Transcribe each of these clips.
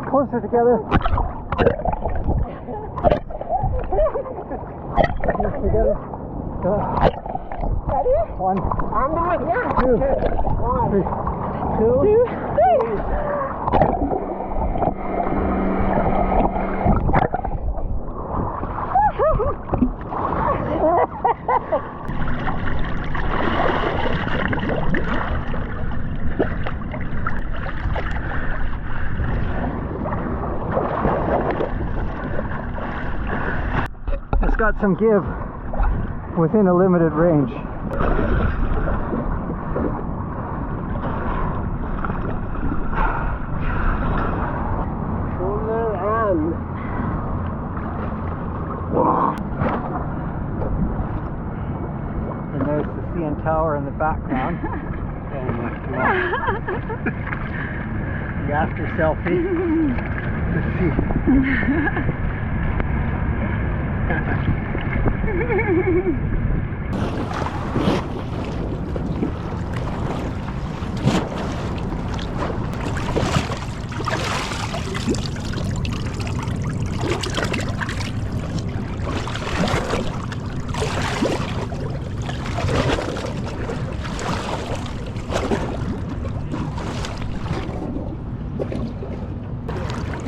closer together. Closer together. Ready? One. On the way. Yeah. Two. One. Three. Two. Three. It's got some give within a limited range. Shoulder on. And there's the CN Tower in the background. Oh my god. The after selfie. Let's see.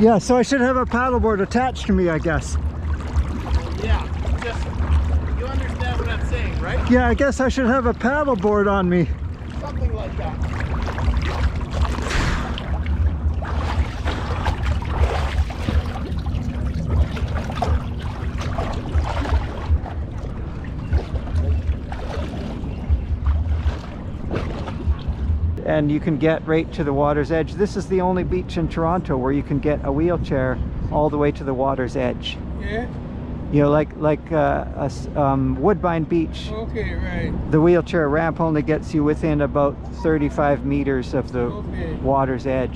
Yeah, so I should have a paddleboard attached to me, I guess. Yeah, just, you understand what I'm saying, right? Yeah, I guess I should have a paddleboard on me. Something like that. And you can get right to the water's edge. This is the only beach in Toronto where you can get a wheelchair all the way to the water's edge. Yeah? You know, like Woodbine Beach. Okay, right. The wheelchair ramp only gets you within about 35 meters of the Okay. water's edge.